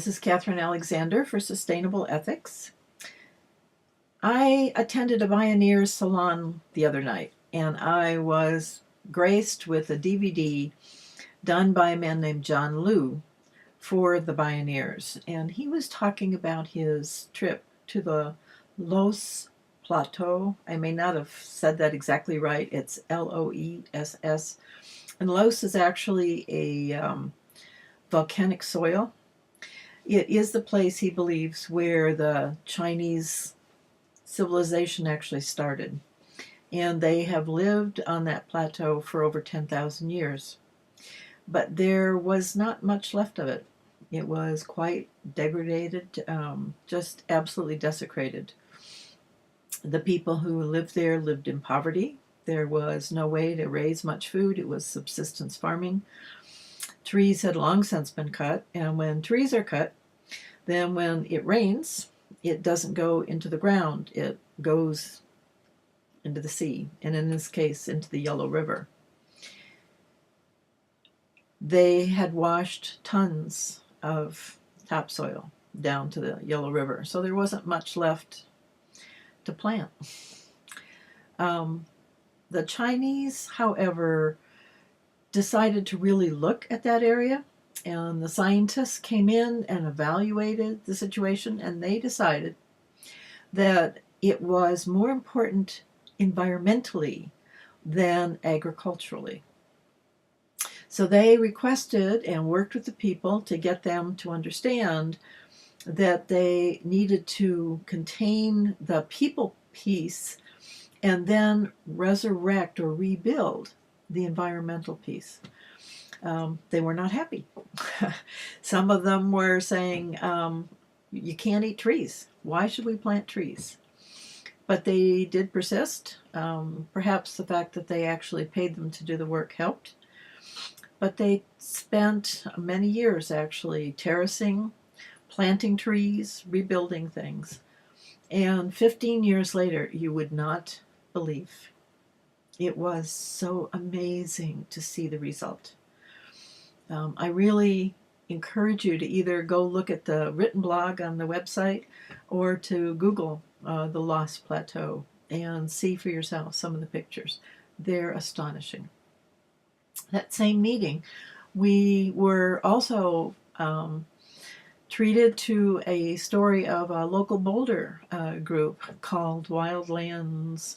This is Catherine Alexander for Sustainable Ethics. I attended a Bioneers salon the other night, and I was graced with a DVD done by a man named John Liu for the Bioneers. And he was talking about his trip to the Loess Plateau. I may not have said that exactly right. It's Loess. And Loess is actually a volcanic soil. It is the place, he believes, where the Chinese civilization actually started. And they have lived on that plateau for over 10,000 years. But there was not much left of it. It was quite degraded, just absolutely desecrated. The people who lived there lived in poverty. There was no way to raise much food. It was subsistence farming. Trees had long since been cut, and when trees are cut, then when it rains, it doesn't go into the ground. It goes into the sea, and in this case, into the Yellow River. They had washed tons of topsoil down to the Yellow River, so there wasn't much left to plant. The Chinese, however, decided to really look at that area, and the scientists came in and evaluated the situation, and they decided that it was more important environmentally than agriculturally. So they requested and worked with the people to get them to understand that they needed to contain the people piece and then resurrect or rebuild the environmental piece. They were not happy. Some of them were saying, you can't eat trees. Why should we plant trees? But they did persist. Perhaps the fact that they actually paid them to do the work helped. But they spent many years actually terracing, planting trees, rebuilding things. And 15 years later, you would not believe. It was so amazing to see the result. I really encourage you to either go look at the written blog on the website or to Google the Loess Plateau and see for yourself some of the pictures. They're astonishing. That same meeting, we were also treated to a story of a local Boulder group called Wildlands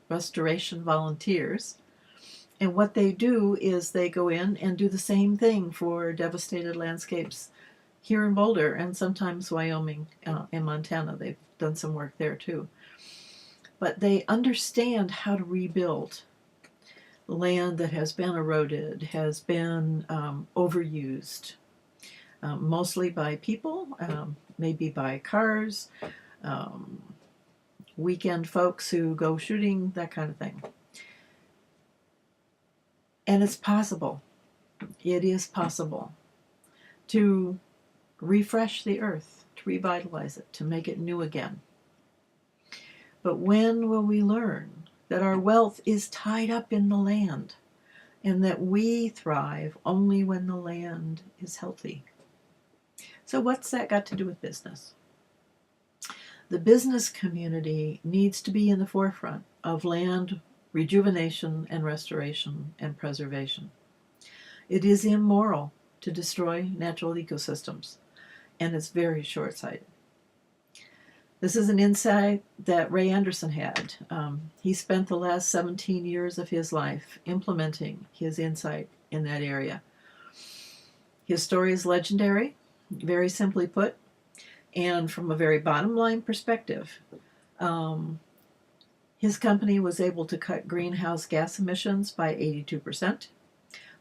Restoration Volunteers. And what they do is they go in and do the same thing for devastated landscapes here in Boulder and sometimes Wyoming and Montana. They've done some work there too. But they understand how to rebuild land that has been eroded, has been overused, mostly by people, maybe by cars, weekend folks who go shooting, that kind of thing. And it's possible, it is possible to refresh the earth, to revitalize it, to make it new again. But when will we learn that our wealth is tied up in the land and that we thrive only when the land is healthy? So what's that got to do with business? The business community needs to be in the forefront of land rejuvenation and restoration and preservation. It is immoral to destroy natural ecosystems, and it's very short-sighted. This is an insight that Ray Anderson had. He spent the last 17 years of his life implementing his insight in that area. His story is legendary, very simply put, and from a very bottom line perspective, his company was able to cut greenhouse gas emissions by 82%,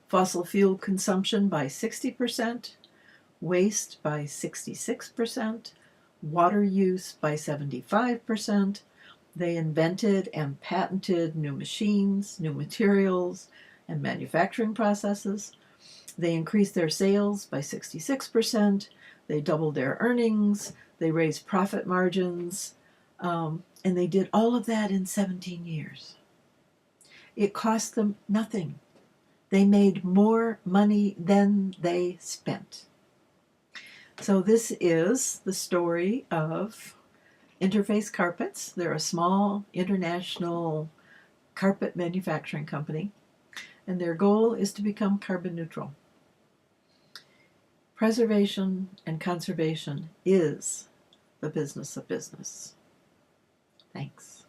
fossil fuel consumption by 60%, waste by 66%, water use by 75%. They invented and patented new machines, new materials, and manufacturing processes. They increased their sales by 66%. They doubled their earnings. They raised profit margins. And they did all of that in 17 years. It cost them nothing. They made more money than they spent. So this is the story of Interface Carpets. They're a small international carpet manufacturing company, and their goal is to become carbon neutral. Preservation and conservation is the business of business. Thanks.